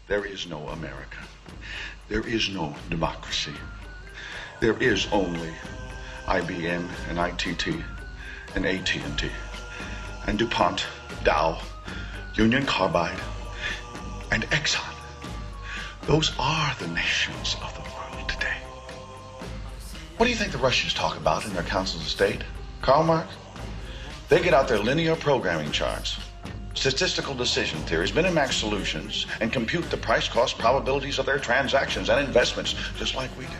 There is no America. There is no democracy. There is only IBM and ITT and AT&T and DuPont, Dow, Union Carbide, and Exxon. Those are the nations of the world today. What do you think the Russians talk about in their councils of state? Karl Marx? They get out their linear programming charts, statistical decision theories, Minimax solutions, and compute the price-cost probabilities of their transactions and investments, just like we do.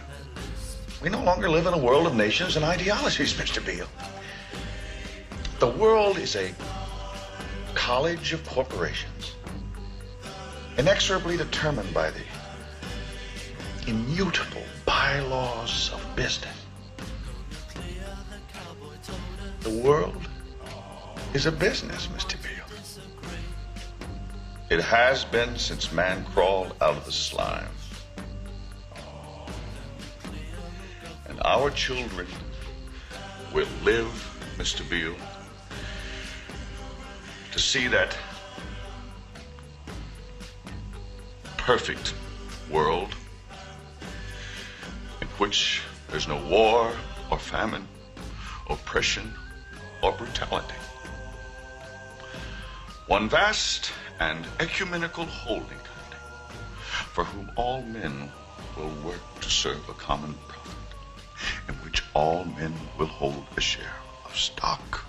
We no longer live in a world of nations and ideologies, Mr. Beale. The world is a college of corporations, inexorably determined by the immutable bylaws of business. The world is a business, Mr. Beale. It has been since man crawled out of the slime. And our children will live, Mr. Beale, to see that perfect world in which there's no war or famine, oppression or brutality. One vast and ecumenical holding company for whom all men will work to serve a common profit, in which all men will hold a share of stock,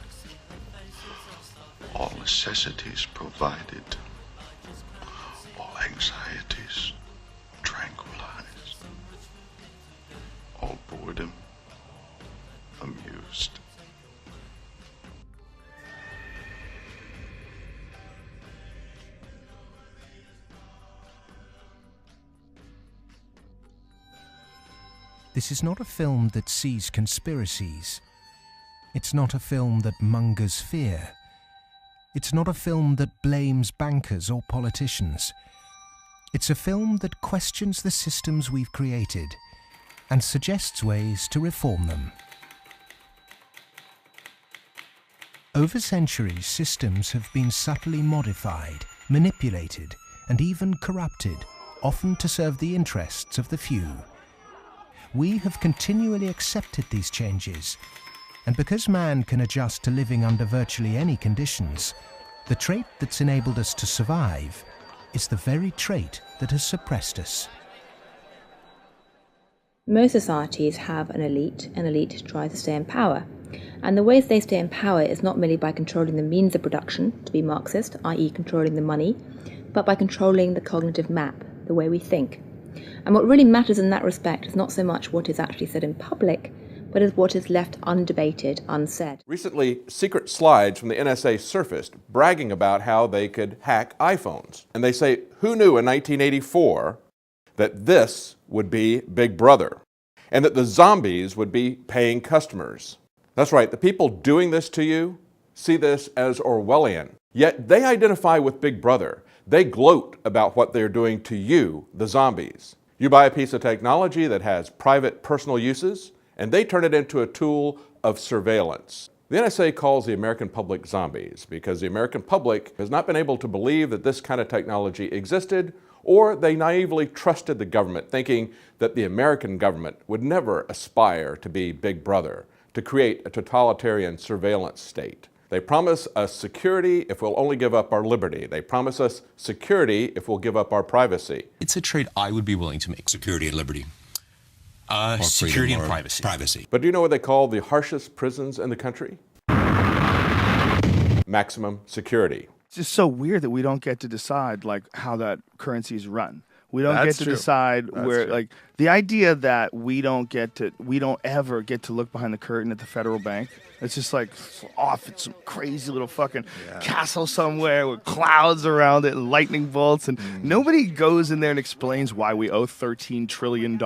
all necessities provided, all anxieties tranquilized, all boredom amused. This is not a film that sees conspiracies. It's not a film that mongers fear. It's not a film that blames bankers or politicians. It's a film that questions the systems we've created and suggests ways to reform them. Over centuries, systems have been subtly modified, manipulated, and even corrupted, often to serve the interests of the few. We have continually accepted these changes, and because man can adjust to living under virtually any conditions, the trait that's enabled us to survive is the very trait that has suppressed us. Most societies have an elite tries to stay in power. And the ways they stay in power is not merely by controlling the means of production, to be Marxist, i.e. controlling the money, but by controlling the cognitive map, the way we think. And what really matters in that respect is not so much what is actually said in public, but is what is left undebated, unsaid. Recently, secret slides from the NSA surfaced bragging about how they could hack iPhones. And they say, who knew in 1984 that this would be Big Brother, and that the zombies would be paying customers? That's right, the people doing this to you see this as Orwellian. Yet they identify with Big Brother. They gloat about what they're doing to you, the zombies. You buy a piece of technology that has private personal uses, and they turn it into a tool of surveillance. The NSA calls the American public zombies because the American public has not been able to believe that this kind of technology existed, or they naively trusted the government, thinking that the American government would never aspire to be Big Brother, to create a totalitarian surveillance state. They promise us security if we'll only give up our liberty. They promise us security if we'll give up our privacy. It's a trade I would be willing to make. Security and liberty. Security and privacy. Privacy. But do you know what they call the harshest prisons in the country? Maximum security. It's just so weird that we don't get to decide like how that currency is run. We don't get to decide where, like, the idea that we don't ever get to look behind the curtain at the federal bank. It's just like off in some crazy little fucking castle somewhere with clouds around it and lightning bolts, and nobody goes in there and explains why we owe $13 trillion.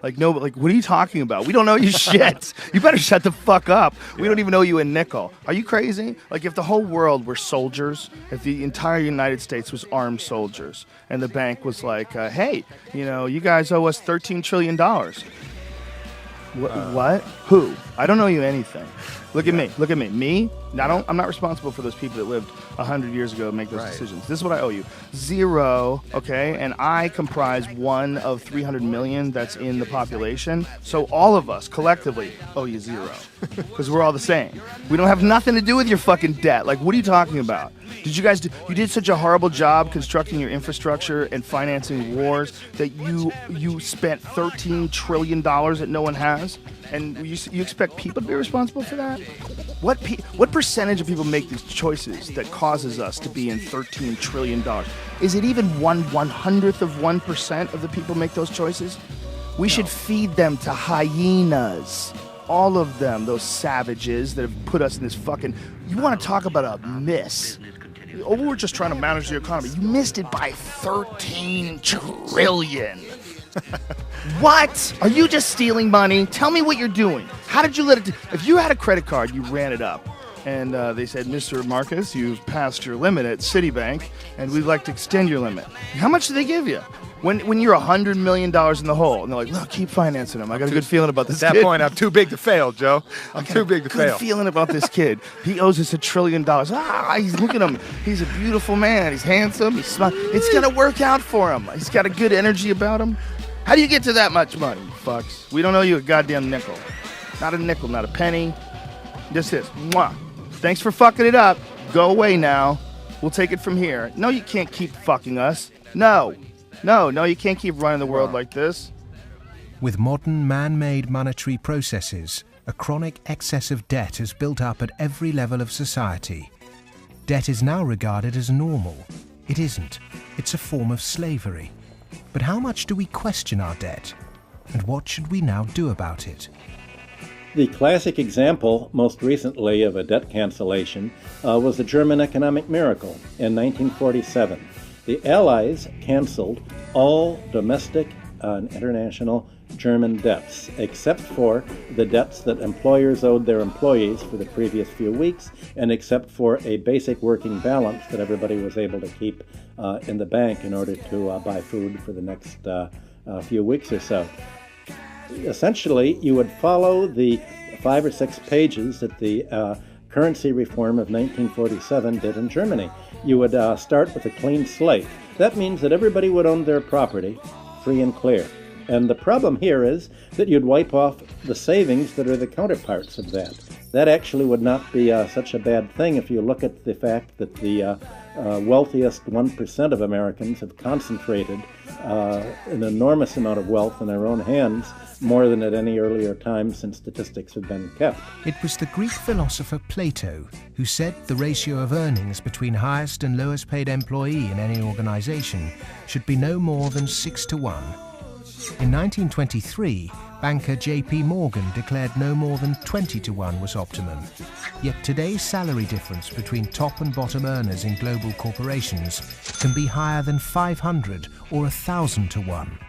Like, no, like, what are you talking about? We don't know you shit. You better shut the fuck up. We don't even owe you a nickel. Are you crazy? Like, if the whole world were soldiers, if the entire United States was armed soldiers, and the bank was like, hey, you know, you guys owe us $13 trillion. What? Who? I don't owe you anything. Look at me. I'm not responsible for those people that lived 100 years ago and make those decisions. This is what I owe you. 0, okay? And I comprise 1 of 300 million that's in the population. So all of us collectively owe you 0 because we're all the same. We don't have nothing to do with your fucking debt. Like, what are you talking about? Did you guys do? You did such a horrible job constructing your infrastructure and financing wars that you spent $13 trillion that no one has, and you expect people to be responsible for that? What percentage of people make these choices that causes us to be in $13 trillion? Is it even 1/100th of 1% of the people make those choices? We should feed them to hyenas. All of them, those savages that have put us in this fucking... You want to talk about a miss? Oh, we're just trying to manage the economy. You missed it by 13 trillion. What? Are you just stealing money? Tell me what you're doing. How did you let it... If you had a credit card, you ran it up, and they said, Mr. Marcus, you've passed your limit at Citibank, and we'd like to extend your limit. How much do they give you? When you're $100 million in the hole, and they're like, look, keep financing him. I got a good feeling about this kid. At that point, I'm too big to fail, Joe. I'm too big to fail. Good feeling about this kid. He owes us $1 trillion. Look at him. He's a beautiful man. He's handsome. He's smart. It's going to work out for him. He's got a good energy about him. How do you get to that much money, you fucks? We don't owe you a goddamn nickel. Not a nickel, not a penny. Just this. Mwah. Thanks for fucking it up. Go away now. We'll take it from here. No, you can't keep fucking us. No, you can't keep running the world like this. With modern man-made monetary processes, a chronic excess of debt has built up at every level of society. Debt is now regarded as normal. It isn't. It's a form of slavery. But how much do we question our debt? And what should we now do about it? The classic example, most recently, of a debt cancellation was the German economic miracle in 1947. The Allies canceled all domestic and international German debts, except for the debts that employers owed their employees for the previous few weeks, and except for a basic working balance that everybody was able to keep in the bank in order to buy food for the next few weeks or so. Essentially, you would follow the 5 or 6 pages that the currency reform of 1947 did in Germany. You would start with a clean slate. That means that everybody would own their property free and clear. And the problem here is that you'd wipe off the savings that are the counterparts of that. That actually would not be such a bad thing if you look at the fact that the wealthiest 1% of Americans have concentrated an enormous amount of wealth in their own hands, more than at any earlier time since statistics have been kept. It was the Greek philosopher Plato who said the ratio of earnings between highest and lowest paid employee in any organization should be no more than 6 to 1. In 1923, banker J.P. Morgan declared no more than 20 to 1 was optimum. Yet today's salary difference between top and bottom earners in global corporations can be higher than 500 or 1,000 to 1.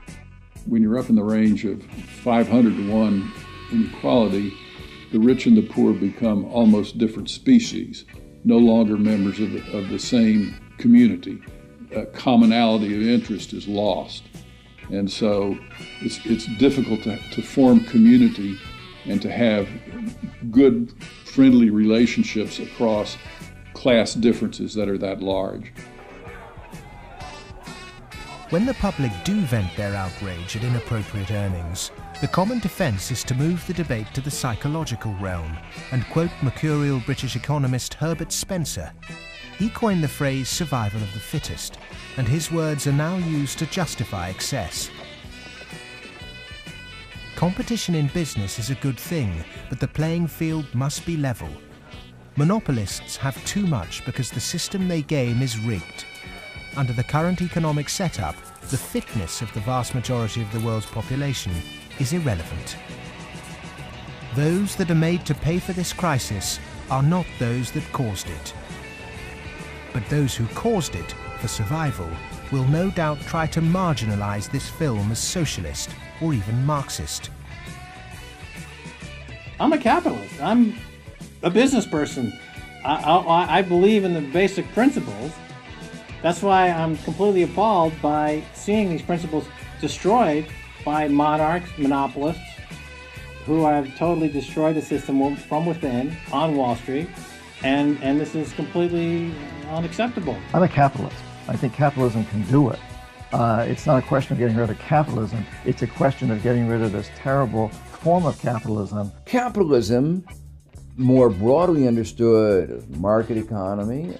When you're up in the range of 500 to 1 inequality, the rich and the poor become almost different species, no longer members of the same community. A commonality of interest is lost. And so it's difficult to form community and to have good, friendly relationships across class differences that are that large. When the public do vent their outrage at inappropriate earnings, the common defence is to move the debate to the psychological realm and quote mercurial British economist Herbert Spencer. He coined the phrase survival of the fittest, and his words are now used to justify excess. Competition in business is a good thing, but the playing field must be level. Monopolists have too much because the system they game is rigged. Under the current economic setup, the fitness of the vast majority of the world's population is irrelevant. Those that are made to pay for this crisis are not those that caused it. But those who caused it, for survival, will no doubt try to marginalize this film as socialist or even Marxist. I'm a capitalist. I'm a business person. I believe in the basic principles. That's why I'm completely appalled by seeing these principles destroyed by monarchs, monopolists, who have totally destroyed the system from within on Wall Street, and this is completely unacceptable. I'm a capitalist. I think capitalism can do it. It's not a question of getting rid of capitalism. It's a question of getting rid of this terrible form of capitalism. Capitalism, more broadly understood as market economy,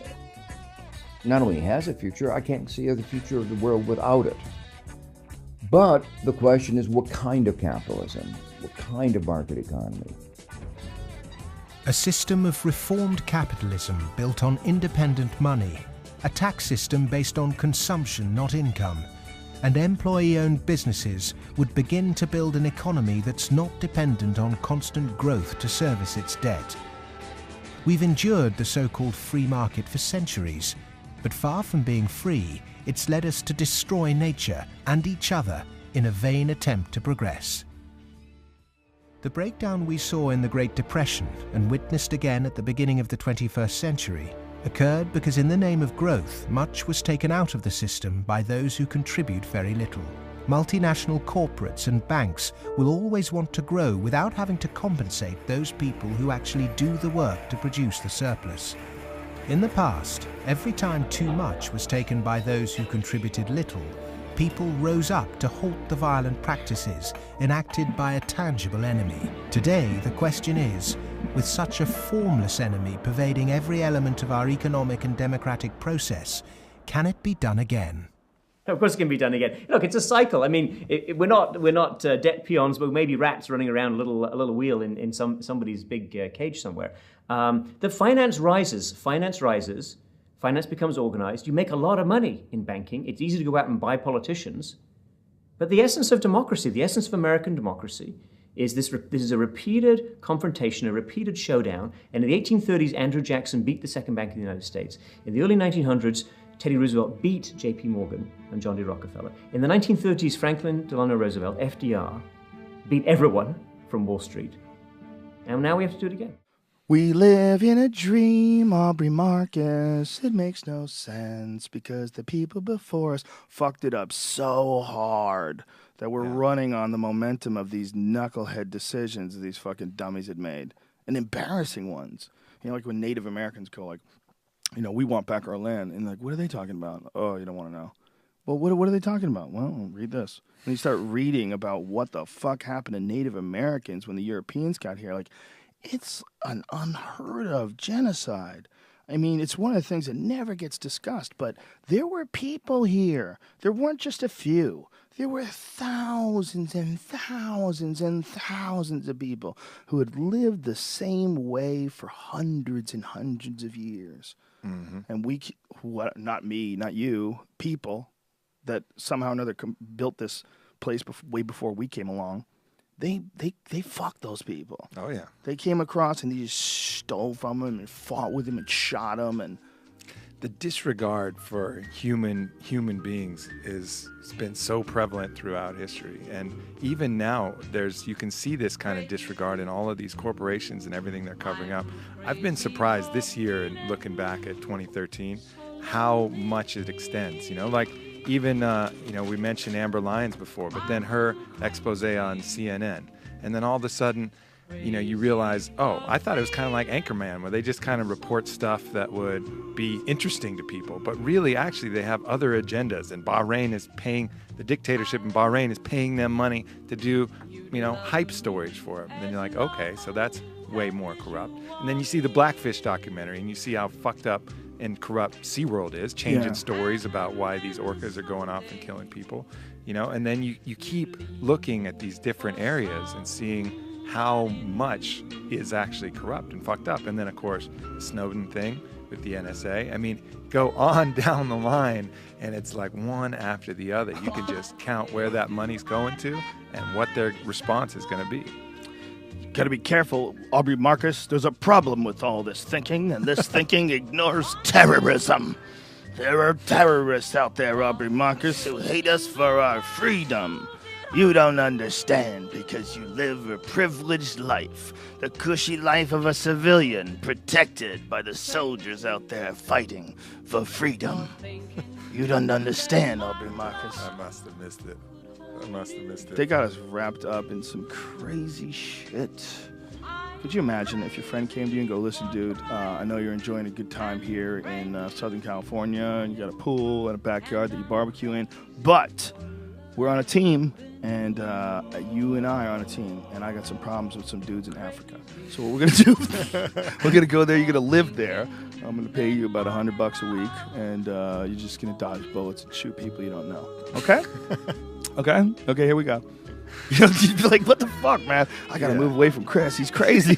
not only has a future, I can't see the future of the world without it. But the question is, what kind of capitalism? What kind of market economy? A system of reformed capitalism built on independent money, a tax system based on consumption, not income, and employee-owned businesses would begin to build an economy that's not dependent on constant growth to service its debt. We've endured the so-called free market for centuries, but far from being free, it's led us to destroy nature and each other in a vain attempt to progress. The breakdown we saw in the Great Depression and witnessed again at the beginning of the 21st century occurred because in the name of growth, much was taken out of the system by those who contribute very little. Multinational corporates and banks will always want to grow without having to compensate those people who actually do the work to produce the surplus. In the past, every time too much was taken by those who contributed little, people rose up to halt the violent practices enacted by a tangible enemy. Today, the question is, with such a formless enemy pervading every element of our economic and democratic process, can it be done again? Of course it can be done again. Look, it's a cycle. I mean, we're not debt peons, but maybe rats running around a little wheel in somebody's big cage somewhere. The finance rises, finance becomes organized. You make a lot of money in banking. It's easy to go out and buy politicians. But the essence of democracy, the essence of American democracy, is this is a repeated confrontation, a repeated showdown. And in the 1830s, Andrew Jackson beat the Second Bank of the United States. In the early 1900s, Teddy Roosevelt beat J.P. Morgan and John D. Rockefeller. In the 1930s, Franklin Delano Roosevelt, FDR, beat everyone from Wall Street. And now we have to do it again. We live in a dream, Aubrey Marcus. It makes no sense because the people before us fucked it up so hard that we're running on the momentum of these knucklehead decisions these fucking dummies had made. And embarrassing ones. You know, like when Native Americans go like, you know, we want back our land. And like, what are they talking about? Oh, you don't want to know. Well, what are they talking about? Well, read this. And you start reading about what the fuck happened to Native Americans when the Europeans got here. Like, it's an unheard of genocide. I mean, it's one of the things that never gets discussed, but there were people here. There weren't just a few. There were thousands and thousands and thousands of people who had lived the same way for hundreds and hundreds of years. Mm-hmm. And not me, not you, people that somehow or another built this place way before we came along, they fucked those people. Oh, yeah. They came across and they just stole from them and fought with them and shot them. And the disregard for human beings has been so prevalent throughout history. And even now, you can see this kind of disregard in all of these corporations and everything they're covering up. I've been surprised this year, and looking back at 2013, how much it extends. You know, like even, we mentioned Amber Lyons before, but then her expose on CNN. And then all of a sudden, you realize, oh, I thought it was kind of like Anchorman, where they just kind of report stuff that would be interesting to people. But really, actually, they have other agendas. And the dictatorship in Bahrain is paying them money to do, hype stories for them. And then you're like, okay, so that's way more corrupt. And then you see the Blackfish documentary, and you see how fucked up and corrupt SeaWorld is, changing stories about why these orcas are going off and killing people, and then you keep looking at these different areas and seeing how much is actually corrupt and fucked up. And then, of course, the Snowden thing with the NSA. I mean, go on down the line, and it's like one after the other. You can just count where that money's going to and what their response is going to be. Gotta be careful, Aubrey Marcus. There's a problem with all this thinking, and this thinking ignores terrorism. There are terrorists out there, Aubrey Marcus, who hate us for our freedom. You don't understand because you live a privileged life, the cushy life of a civilian protected by the soldiers out there fighting for freedom. You don't understand, Aubrey Marcus. I must have missed it. I must have missed it. They got us wrapped up in some crazy shit. Could you imagine if your friend came to you and go, listen, dude, I know you're enjoying a good time here in Southern California, and you got a pool and a backyard that you barbecue in, but we're on a team, and you and I are on a team, and I got some problems with some dudes in Africa. So what we're going to do, we're going to go there, you're going to live there. I'm going to pay you about $100 a week, and you're just going to dodge bullets and shoot people you don't know. Okay? Okay, here we go. You'd be like, what the fuck, man? I gotta move away from Chris. He's crazy.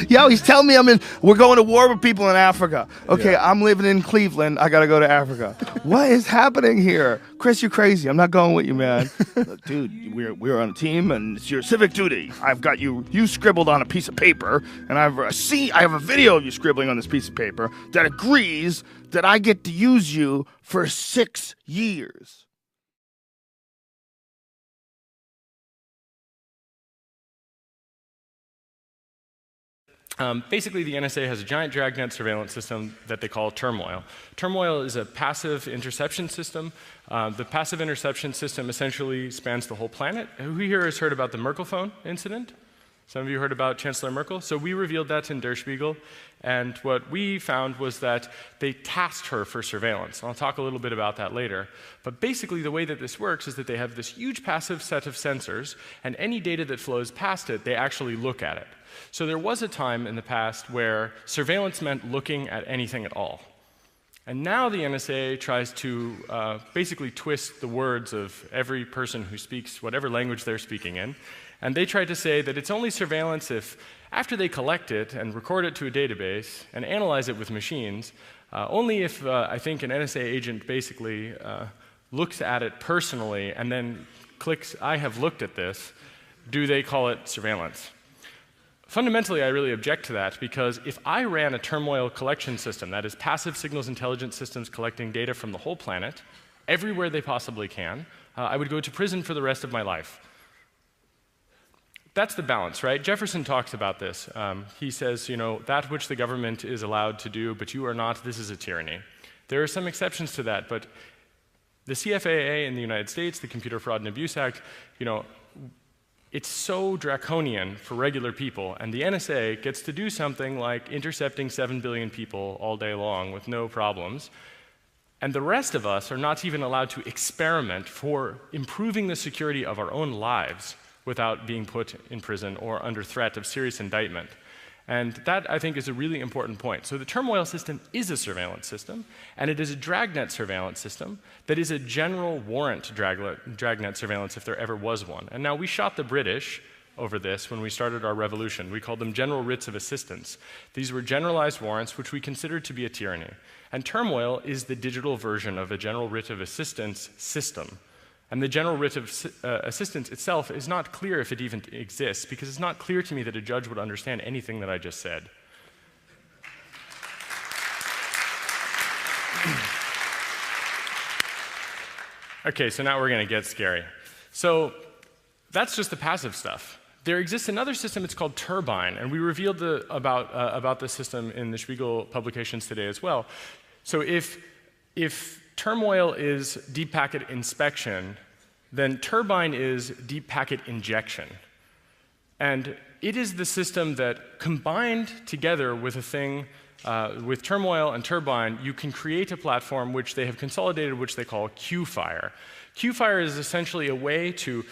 Yo, he's telling me we're going to war with people in Africa. Okay, I'm living in Cleveland. I gotta go to Africa. What is happening here? Chris, you're crazy. I'm not going with you, man. Look, dude, we're on a team, and it's your civic duty. I've got you scribbled on a piece of paper, and I have a video of you scribbling on this piece of paper that agrees that I get to use you for 6 years. Basically, the NSA has a giant dragnet surveillance system that they call Turmoil. Turmoil is a passive interception system. The passive interception system essentially spans the whole planet. Who here has heard about the Merkel phone incident? Some of you heard about Chancellor Merkel? So we revealed that in Der Spiegel, and what we found was that they tasked her for surveillance. I'll talk a little bit about that later. But basically, the way that this works is that they have this huge passive set of sensors, and any data that flows past it, they actually look at it. So there was a time in the past where surveillance meant looking at anything at all. And now the NSA tries to basically twist the words of every person who speaks whatever language they're speaking in. And they try to say that it's only surveillance if, after they collect it and record it to a database and analyze it with machines, only if I think an NSA agent basically looks at it personally and then clicks, I have looked at this, do they call it surveillance. Fundamentally, I really object to that, because if I ran a Turmoil collection system, that is passive signals intelligence systems collecting data from the whole planet, everywhere they possibly can, I would go to prison for the rest of my life. That's the balance, right? Jefferson talks about this. He says, you know, that which the government is allowed to do, but you are not, this is a tyranny. There are some exceptions to that, but the CFAA in the United States, the Computer Fraud and Abuse Act, you know, it's so draconian for regular people, and the NSA gets to do something like intercepting 7 billion people all day long with no problems, and the rest of us are not even allowed to experiment for improving the security of our own lives without being put in prison or under threat of serious indictment. And that, I think, is a really important point. So the Turmoil system is a surveillance system, and it is a dragnet surveillance system that is a general warrant dragnet surveillance if there ever was one. And now we shot the British over this when we started our revolution. We called them general writs of assistance. These were generalized warrants which we considered to be a tyranny. And Turmoil is the digital version of a general writ of assistance system. And the general writ of assistance itself is not clear if it even exists, because it's not clear to me that a judge would understand anything that I just said. Okay, so now we're going to get scary. So that's just the passive stuff. There exists another system, it's called Turbine, and we revealed about this system in the Spiegel publications today as well. So if Turmoil is deep packet inspection, then Turbine is deep packet injection. And it is the system that, combined together with a thing, with Turmoil and Turbine, you can create a platform which they have consolidated, which they call QFire. QFire is essentially a way to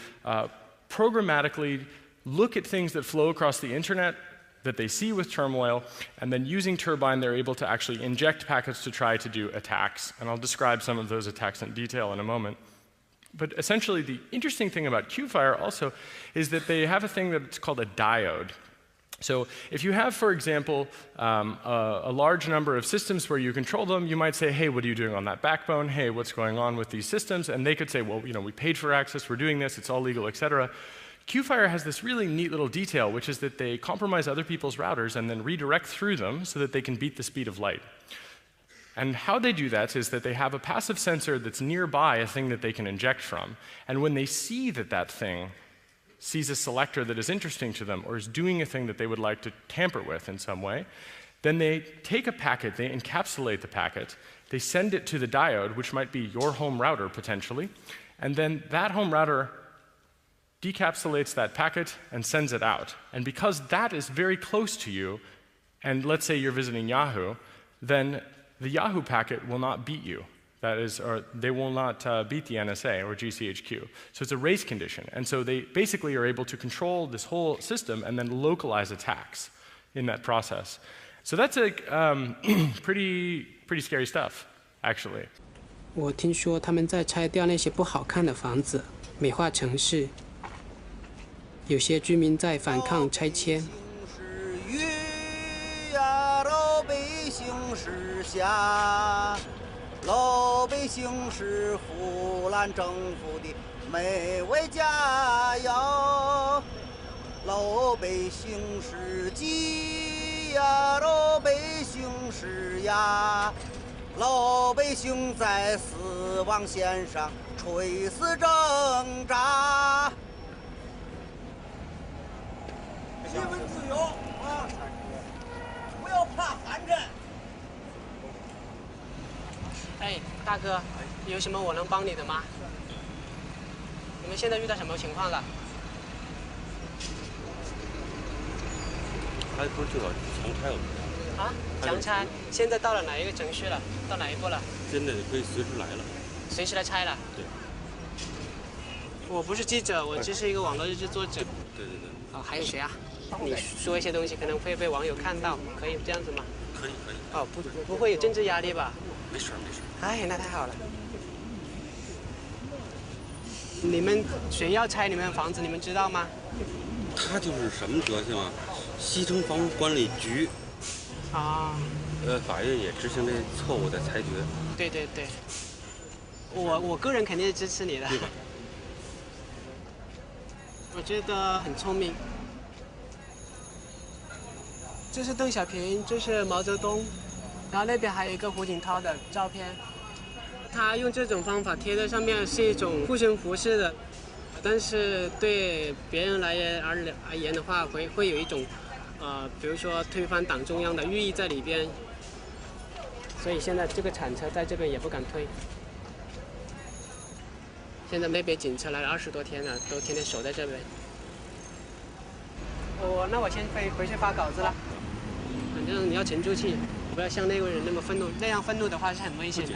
programmatically look at things that flow across the internet that they see with Turmoil, and then using Turbine, they're able to actually inject packets to try to do attacks. And I'll describe some of those attacks in detail in a moment. But essentially, the interesting thing about QFire also is that they have a thing that's called a diode. So if you have, for example, a large number of systems where you control them, you might say, hey, what are you doing on that backbone? Hey, what's going on with these systems? And they could say, well, you know, we paid for access, we're doing this, it's all legal, et cetera. QFire has this really neat little detail, which is that they compromise other people's routers and then redirect through them so that they can beat the speed of light. And how they do that is that they have a passive sensor that's nearby a thing that they can inject from. And when they see that that thing sees a selector that is interesting to them or is doing a thing that they would like to tamper with in some way, then they take a packet, they encapsulate the packet, they send it to the diode, which might be your home router potentially, And then that home router decapsulates that packet and sends it out. And because that is very close to you, and let's say you're visiting Yahoo, then the Yahoo packet will not beat you. That is, or they will not beat the NSA or GCHQ. So it's a race condition. And so they basically are able to control this whole system and then localize attacks in that process. So that's a pretty scary stuff, actually. 我听说他们在拆掉那些不好看的房子，美化城市。有些居民在反抗拆迁。老百姓是下。 老百姓是湖南政府的美味佳肴，老百姓是鸡呀，老百姓是鸭，老百姓在死亡线上垂死挣扎。新闻自由啊，不要怕寒碜。 哎，大哥，有什么我能帮你的吗？你们现在遇到什么情况了？还不是就要强拆了？啊，强拆？现在到了哪一个程序了？到哪一步了？现在可以随时来了。随时来拆了？对。我不是记者，我只是一个网络日志作者。对对对。哦，还有谁啊？你说一些东西可能会被网友看到，可以这样子吗？可以。哦，不会有政治压力吧？ 没事。哎，那太好了。你们谁要拆你们的房子？你们知道吗？他就是什么德行啊？西城房屋管理局。啊。法院也执行了错误的裁决。对。我个人肯定是支持你的。对吧？我觉得很聪明。这是邓小平，这是毛泽东。 然后那边还有一个胡锦涛的照片，他用这种方法贴在上面是一种护身符式的，但是对别人而言的话，会有一种比如说推翻党中央的寓意在里边。所以现在这个铲车在这边也不敢推。现在那边警车来了20多天了，都天天守在这边。那我先回去发稿子了，反正你要沉住气。 不要像那个人那么愤怒，那样愤怒的话是很危险的，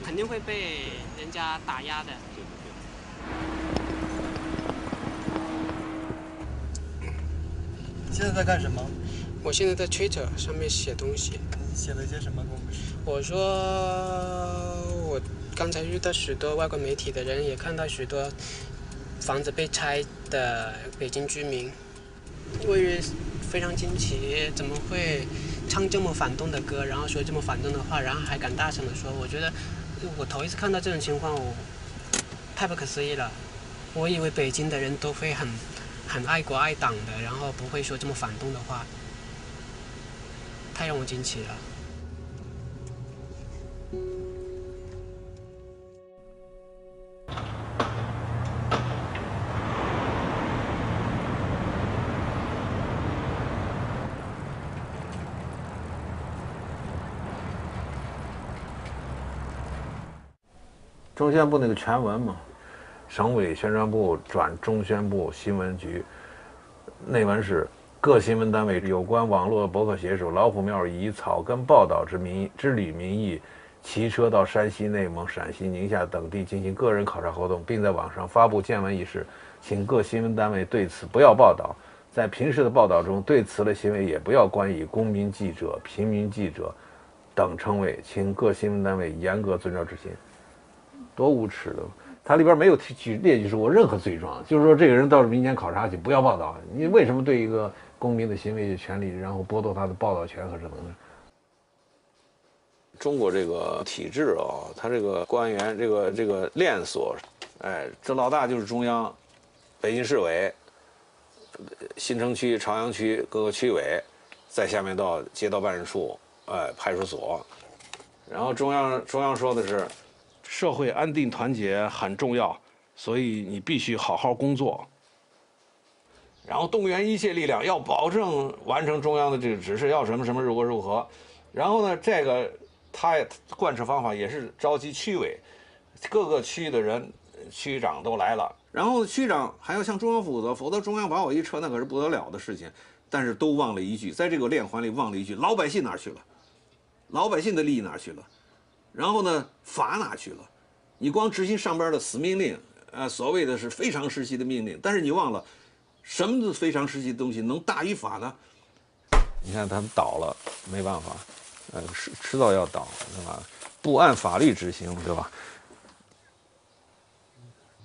肯定会被人家打压的。现在在干什么？我现在在 Twitter 上面写东西。你写了一些什么？跟我们说。我说我刚才遇到许多外国媒体的人，也看到许多房子被拆的北京居民，我也非常惊奇，怎么会？ 唱这么反动的歌，然后说这么反动的话，然后还敢大声的说，我觉得我头一次看到这种情况，我太不可思议了。我以为北京的人都会很爱国爱党的，然后不会说这么反动的话，太让我惊奇了。中宣部那个全文嘛，省委宣传部转中宣部新闻局，内文是各新闻单位有关网络博客写手老虎庙以草根报道之履名义，骑车到山西、内蒙、陕西、宁夏等地进行个人考察活动，并在网上发布见闻一事，请各新闻单位对此不要报道。在平时的报道中，对此类行为也不要冠以公民记者、平民记者等称谓，请各新闻单位严格遵照执行。 多无耻的！它里边没有列举出任何罪状，就是说这个人到民间考察去，不要报道。你为什么对一个公民的行为有权利，然后剥夺他的报道权和职能呢？中国这个体制啊，它这个官员这个链锁，哎，这老大就是中央，北京市委、新城区、朝阳区各个区委，再下面到街道办事处，哎，派出所，然后中央说的是。 社会安定团结很重要，所以你必须好好工作。然后动员一切力量，要保证完成中央的这个指示，要什么什么如何。然后呢，这个他贯彻方法也是召集区委，各个区域的人区长都来了，然后区长还要向中央负责，否则中央把我一撤，那可是不得了的事情。但是都忘了一句，在这个链环里忘了一句：老百姓哪儿去了？老百姓的利益哪儿去了？然后呢，法哪去了？你光执行上边的死命令，所谓的是非常时期的命令，但是你忘了，什么非常时期的东西能大于法呢？你看他们倒了，没办法，迟早要倒，对吧？不按法律执行，对吧？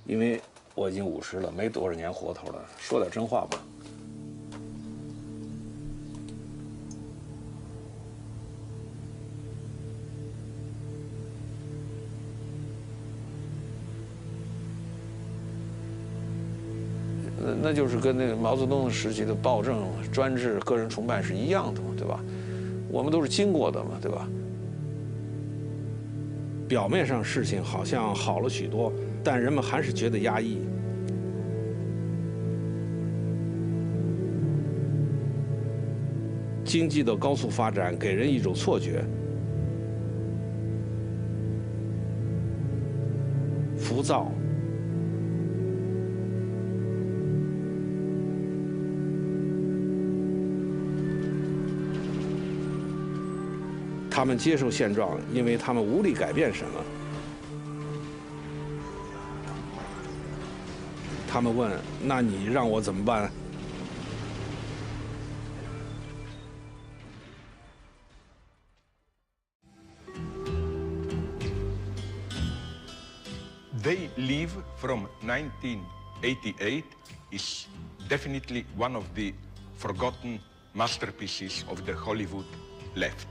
因为我已经50了，没多少年活头了，说点真话吧。那就是跟那个毛泽东时期的暴政、专制、个人崇拜是一样的嘛，对吧？我们都是经过的嘛，对吧？表面上事情好像好了许多，但人们还是觉得压抑。经济的高速发展给人一种错觉，浮躁。他们接受现状，因为他们无力改变什么。他们问：“那你让我怎么办？” They Live from 1988 is definitely one of the forgotten masterpieces of the Hollywood left.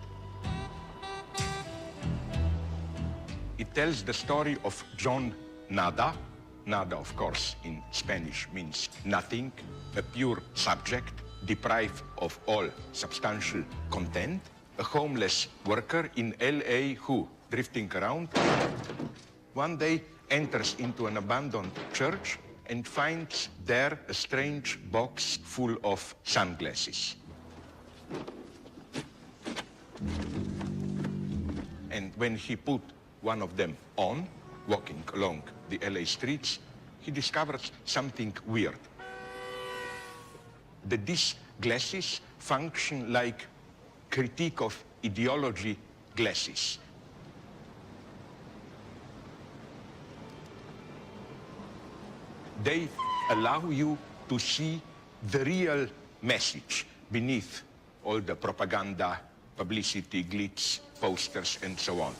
It tells the story of John Nada. Nada, of course, in Spanish means nothing, a pure subject, deprived of all substantial content, a homeless worker in LA who, drifting around, one day enters into an abandoned church and finds there a strange box full of sunglasses. And when he put one of them on, walking along the LA streets, he discovers something weird. That these glasses function like critique of ideology glasses. They allow you to see the real message beneath all the propaganda, publicity, glitz, posters, and so on.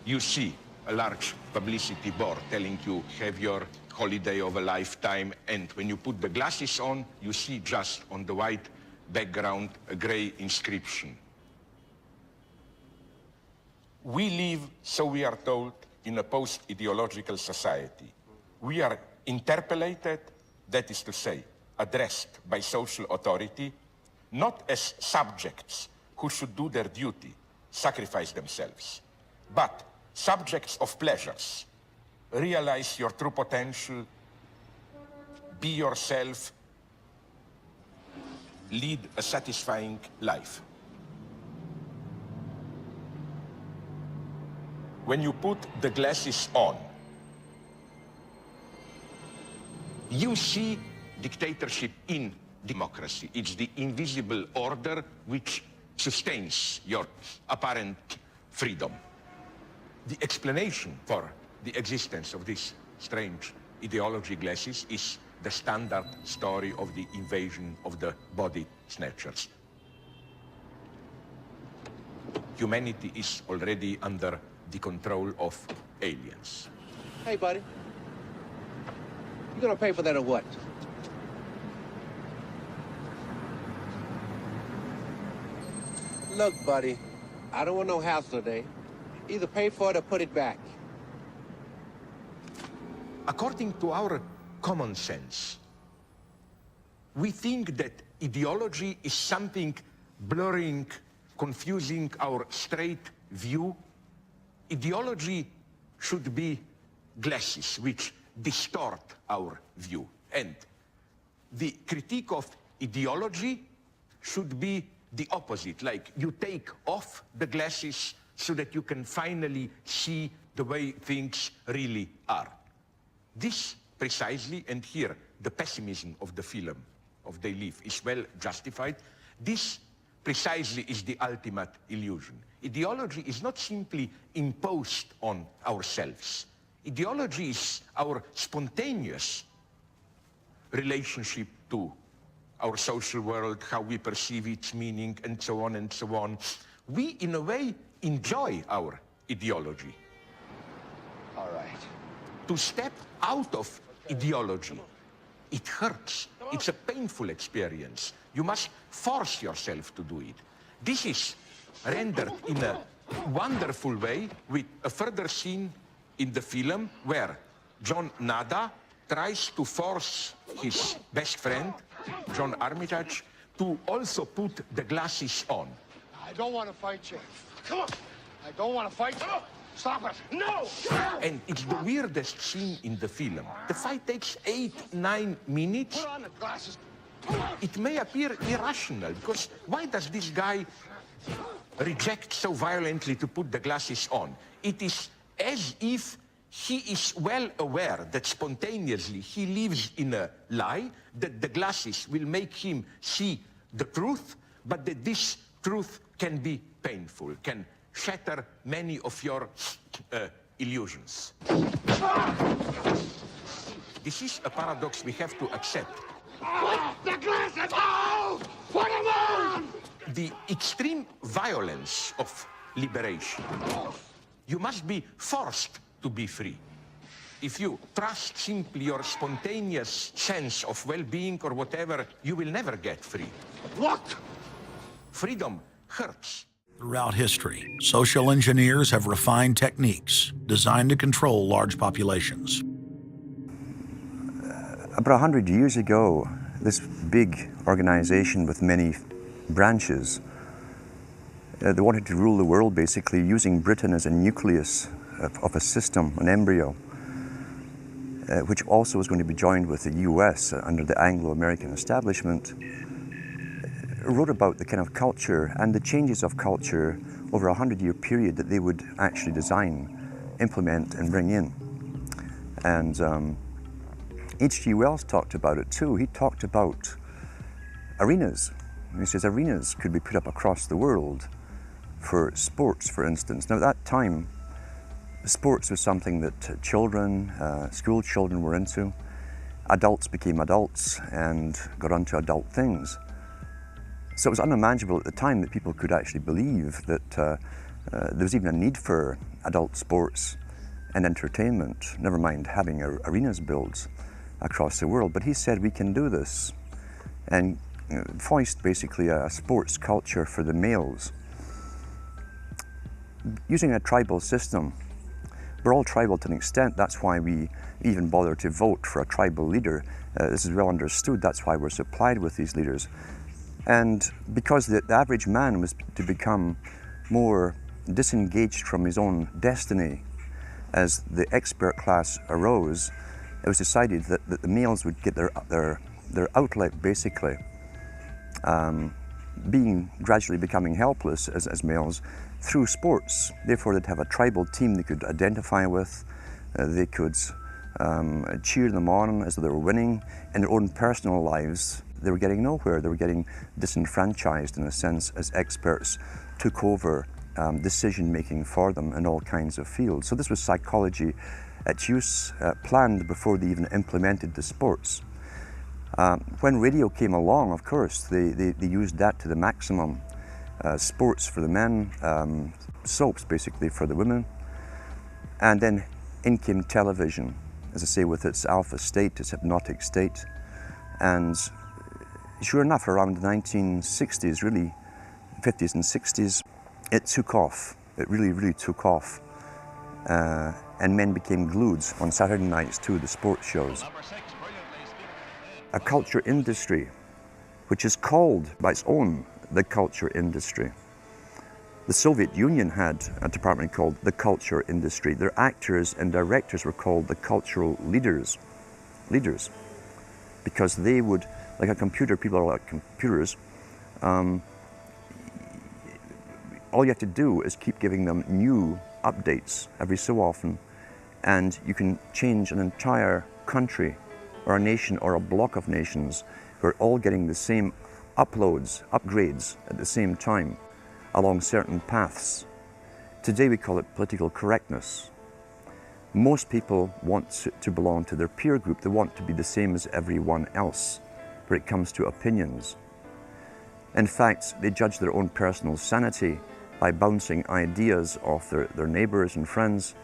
You see a large publicity board telling you have your holiday of a lifetime, and when you put the glasses on, you see just on the white background a gray inscription. We live, so we are told, in a post-ideological society. We are interpellated, that is to say, addressed by social authority, not as subjects who should do their duty, sacrifice themselves, but subjects of pleasures. Realize your true potential, be yourself, lead a satisfying life. When you put the glasses on, you see dictatorship in democracy. It's the invisible order which sustains your apparent freedom. The explanation for the existence of this strange ideology glasses is the standard story of the invasion of the body snatchers. Humanity is already under the control of aliens. Hey, buddy. You gonna pay for that or what? Look, buddy, I don't want no hassle today. Either pay for it or put it back. According to our common sense, we think that ideology is something blurring, confusing our straight view. Ideology should be glasses which distort our view. And the critique of ideology should be the opposite, like you take off the glasses so that you can finally see the way things really are. This precisely, and here the pessimism of the film, of They Live, is well justified. This precisely is the ultimate illusion. Ideology is not simply imposed on ourselves. Ideology is our spontaneous relationship to our social world, how we perceive its meaning, and so on and so on. We, in a way, enjoy our ideology. All right. To step out of ideology, it hurts. It's a painful experience. You must force yourself to do it. This is rendered in a wonderful way with a further scene in the film where John Nada tries to force his best friend, John Armitage, to also put the glasses on. I don't want to fight you. Come on. I don't want to fight you. Stop it. No! And it's the weirdest scene in the film. The fight takes 8-9 minutes. Put on the glasses. It may appear irrational, because why does this guy reject so violently to put the glasses on? It is as if he is well aware that spontaneously he lives in a lie, that the glasses will make him see the truth, but that this truth can be painful, can shatter many of your illusions. This is a paradox we have to accept. Put the glasses on! Put them on! The extreme violence of liberation. You must be forced to be free. If you trust simply your spontaneous sense of well-being or whatever, you will never get free. Look! Freedom hurts. Throughout history, social engineers have refined techniques designed to control large populations. About 100 years ago, this big organization with many branches, they wanted to rule the world basically using Britain as a nucleus of a system, an embryo, which also was going to be joined with the US under the Anglo-American establishment, wrote about the kind of culture and the changes of culture over a 100-year period that they would actually design, implement, and bring in. And H.G. Wells talked about it too. He talked about arenas. He says arenas could be put up across the world for sports, for instance. Now at that time, sports was something that children, school children were into. Adults became adults and got onto adult things. So it was unimaginable at the time that people could actually believe that there was even a need for adult sports and entertainment, never mind having arenas built across the world. But he said we can do this and foist basically a sports culture for the males. Using a tribal system, we're all tribal to an extent. That's why we even bother to vote for a tribal leader. This is well understood. That's why we're supplied with these leaders. And because the average man was to become more disengaged from his own destiny as the expert class arose, it was decided that the males would get their outlet basically, gradually becoming helpless as males through sports. Therefore they'd have a tribal team they could identify with, they could cheer them on as they were winning. In their own personal lives, they were getting nowhere. They were getting disenfranchised in a sense as experts took over decision-making for them in all kinds of fields. So this was psychology at use, planned before they even implemented the sports. When radio came along, of course, they used that to the maximum. Sports for the men, soaps basically for the women. And then in came television, as I say, with its alpha state, its hypnotic state. And sure enough, around the 1960s, really, 50s and 60s, it took off. It really, really took off. And men became glued on Saturday nights to the sports shows. A culture industry, which is called by its own the culture industry. The Soviet Union had a department called the culture industry. Their actors and directors were called the cultural leaders, because they would, like a computer, people are like computers, all you have to do is keep giving them new updates every so often, and you can change an entire country or a nation or a block of nations who are all getting the same upgrades at the same time along certain paths. Today we call it political correctness. Most people want to belong to their peer group. They want to be the same as everyone else when it comes to opinions. In fact, they judge their own personal sanity by bouncing ideas off their neighbours and friends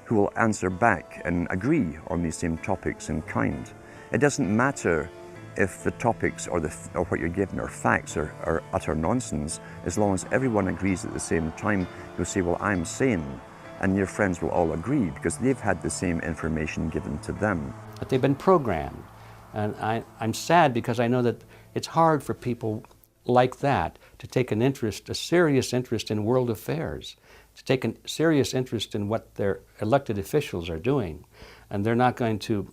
who will answer back and agree on these same topics in kind. It doesn't matter if the topics or what you're given are facts or utter nonsense, as long as everyone agrees at the same time. You'll say, well, I'm sane, and your friends will all agree because they've had the same information given to them. But they've been programmed, and I'm sad because I know that it's hard for people like that to take an interest, a serious interest in world affairs, to take a serious interest in what their elected officials are doing. And they're not going to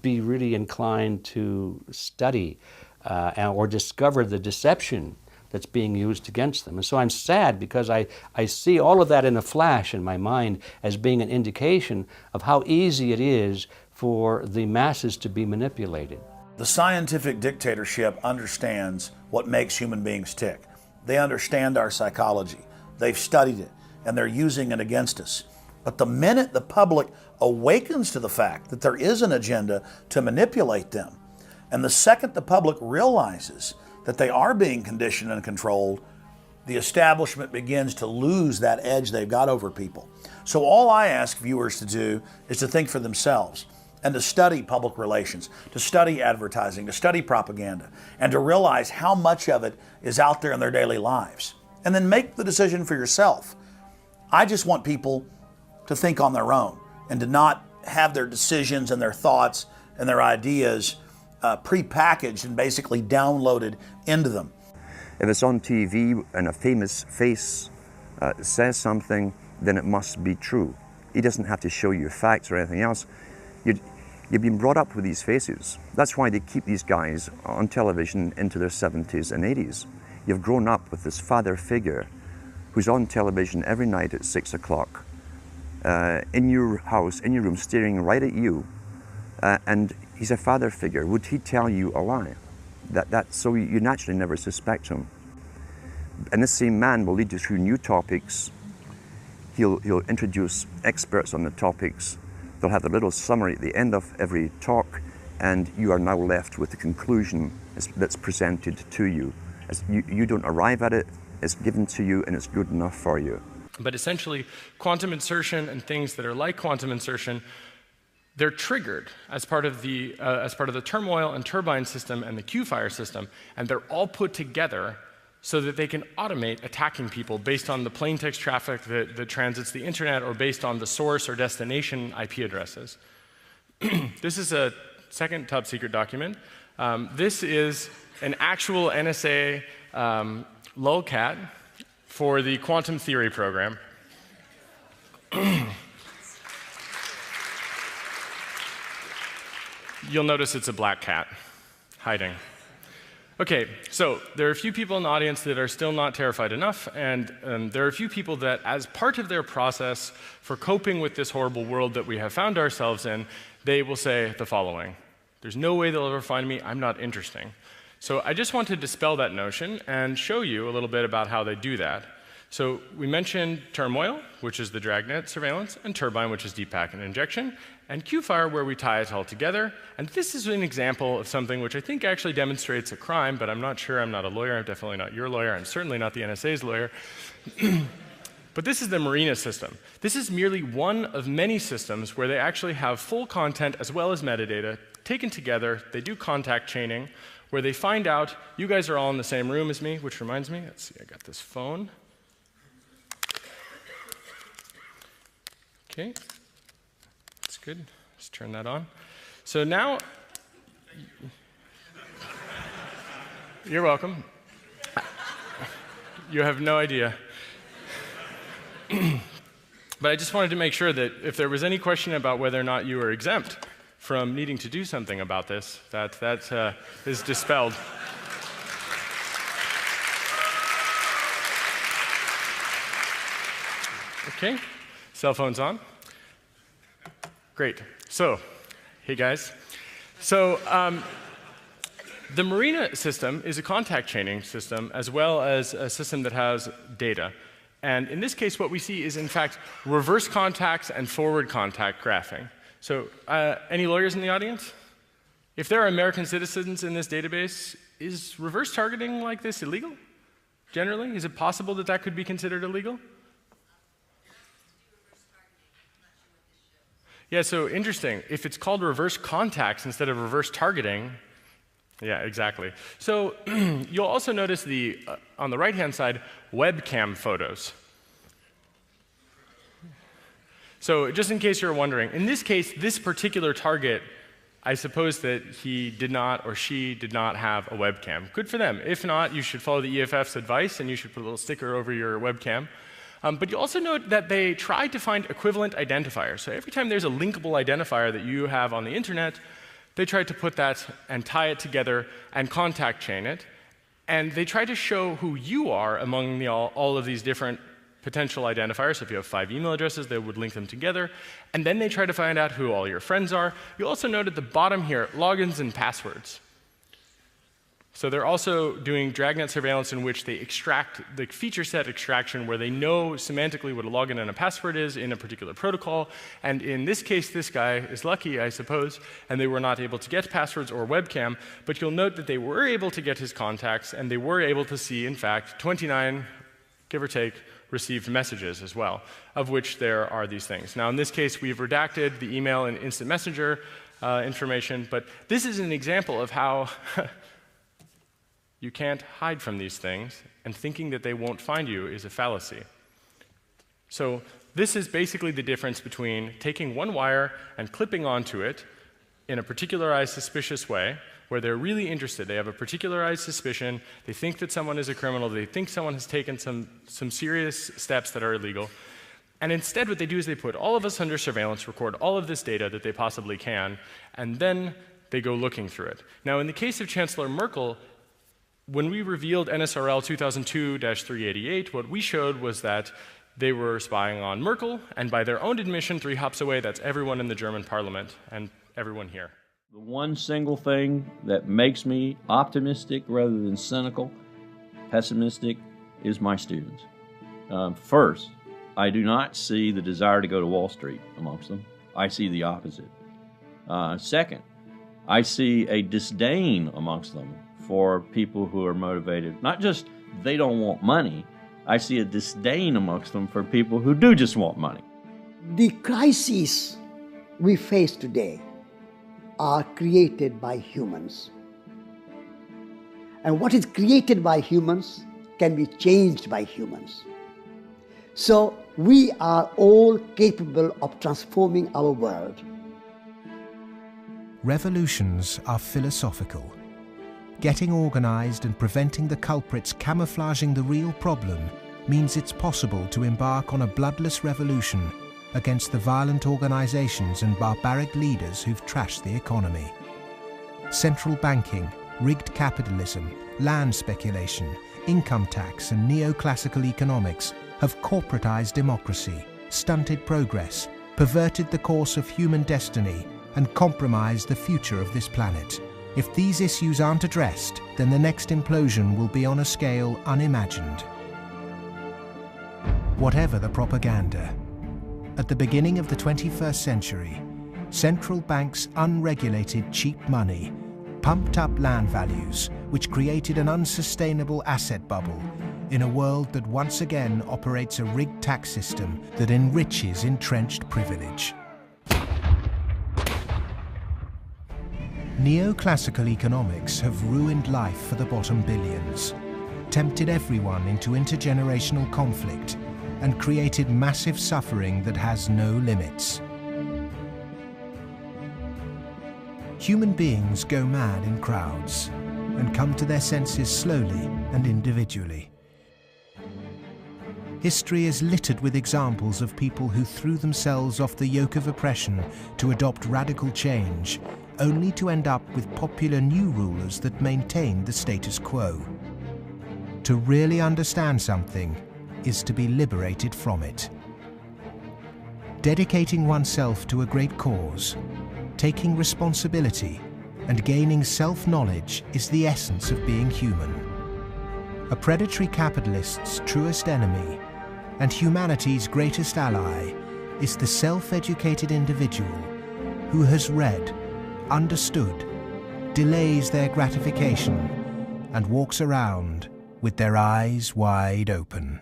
be really inclined to study or discover the deception that's being used against them. And so I'm sad because I see all of that in a flash in my mind as being an indication of how easy it is for the masses to be manipulated. The scientific dictatorship understands what makes human beings tick. They understand our psychology. They've studied it, and they're using it against us. But the minute the public awakens to the fact that there is an agenda to manipulate them, and the second the public realizes that they are being conditioned and controlled, the establishment begins to lose that edge they've got over people. So all I ask viewers to do is to think for themselves and to study public relations, to study advertising, to study propaganda, and to realize how much of it is out there in their daily lives. And then make the decision for yourself. I just want people to think on their own and to not have their decisions and their thoughts and their ideas pre-packaged and basically downloaded into them. If it's on TV and a famous face says something, then it must be true. He doesn't have to show you facts or anything else. You've been brought up with these faces. That's why they keep these guys on television into their 70s and 80s. You've grown up with this father figure who's on television every night at 6 o'clock, in your house, in your room, staring right at you, and he's a father figure. Would he tell you a lie? So you naturally never suspect him. And this same man will lead you through new topics. He'll introduce experts on the topics. They'll have a little summary at the end of every talk, and you are now left with the conclusion that's presented to you. You don't arrive at it, it's given to you, and it's good enough for you. But essentially, quantum insertion and things that are like quantum insertion, they're triggered as part of the turmoil and turbine system and the Q-fire system, and they're all put together so that they can automate attacking people based on the plain text traffic that transits the internet or based on the source or destination IP addresses. This is a second top secret document. This is an actual NSA lolcat for the quantum theory program. You'll notice it's a black cat hiding. Okay, so there are a few people in the audience that are still not terrified enough, and there are a few people that, as part of their process for coping with this horrible world that we have found ourselves in, they will say the following: there's no way they'll ever find me, I'm not interesting. So I just want to dispel that notion and show you a little bit about how they do that. So we mentioned Turmoil, which is the dragnet surveillance, and Turbine, which is deep packet injection, and Q-fire, where we tie it all together. And this is an example of something which I think actually demonstrates a crime, but I'm not sure. I'm not a lawyer. I'm definitely not your lawyer. I'm certainly not the NSA's lawyer. But this is the Marina system. This is merely one of many systems where they actually have full content as well as metadata taken together. They do contact chaining, where they find out you guys are all in the same room as me, which reminds me, let's see, I got this phone. Okay, that's good. Let's turn that on. So now, you're welcome. You have no idea. But I just wanted to make sure that if there was any question about whether or not you were exempt from needing to do something about this, that is dispelled. Okay, cell phone's on. Great. So, hey guys. So, the Marina system is a contact chaining system as well as a system that has data. And in this case, what we see is, in fact, reverse contacts and forward contact graphing. So, any lawyers in the audience? If there are American citizens in this database, is reverse targeting like this illegal? Generally, is it possible that that could be considered illegal? Yeah, so interesting. If it's called reverse contacts instead of reverse targeting, yeah, exactly. So you'll also notice on the right-hand side, webcam photos. So just in case you're wondering, in this case, this particular target, I suppose that he did not or she did not have a webcam. Good for them. If not, you should follow the EFF's advice and you should put a little sticker over your webcam. But you also note that they tried to find equivalent identifiers. So every time there's a linkable identifier that you have on the internet, they tried to put that and tie it together and contact chain it. And they tried to show who you are among all of these different potential identifiers. So if you have 5 email addresses, they would link them together. And then they try to find out who all your friends are. You also note at the bottom here, logins and passwords. So they're also doing dragnet surveillance in which they extract the feature set extraction where they know semantically what a login and a password is in a particular protocol. And in this case, this guy is lucky, I suppose, and they were not able to get passwords or webcam. But you'll note that they were able to get his contacts, and they were able to see, in fact, 29, give or take, received messages as well, of which there are these things. Now, in this case, we've redacted the email and instant messenger information, but this is an example of how you can't hide from these things, and thinking that they won't find you is a fallacy. So this is basically the difference between taking one wire and clipping onto it in a particularized suspicious way, where they're really interested. They have a particularized suspicion. They think that someone is a criminal. They think someone has taken some serious steps that are illegal. And instead what they do is they put all of us under surveillance, record all of this data that they possibly can, and then they go looking through it. Now, in the case of Chancellor Merkel, when we revealed NSRL 2002-388, what we showed was that they were spying on Merkel, and by their own admission, 3 hops away, that's everyone in the German parliament and everyone here. The one single thing that makes me optimistic rather than cynical, pessimistic, is my students. First, I do not see the desire to go to Wall Street amongst them. I see the opposite. Second, I see a disdain amongst them for people who are motivated. Not just they don't want money, I see a disdain amongst them for people who do just want money. The crises we face today are created by humans. And what is created by humans can be changed by humans. So we are all capable of transforming our world. Revolutions are philosophical. Getting organized and preventing the culprits camouflaging the real problem means it's possible to embark on a bloodless revolution against the violent organizations and barbaric leaders who've trashed the economy. Central banking, rigged capitalism, land speculation, income tax and neoclassical economics have corporatized democracy, stunted progress, perverted the course of human destiny and compromised the future of this planet. If these issues aren't addressed, then the next implosion will be on a scale unimagined. Whatever the propaganda, at the beginning of the 21st century, central banks' unregulated cheap money pumped up land values, which created an unsustainable asset bubble in a world that once again operates a rigged tax system that enriches entrenched privilege. Neoclassical economics have ruined life for the bottom billions, tempted everyone into intergenerational conflict, and created massive suffering that has no limits. Human beings go mad in crowds and come to their senses slowly and individually. History is littered with examples of people who threw themselves off the yoke of oppression to adopt radical change, only to end up with popular new rulers that maintain the status quo. To really understand something is to be liberated from it. Dedicating oneself to a great cause, taking responsibility, and gaining self-knowledge is the essence of being human. A predatory capitalist's truest enemy and humanity's greatest ally is the self-educated individual who has read, understood, delays their gratification, and walks around with their eyes wide open.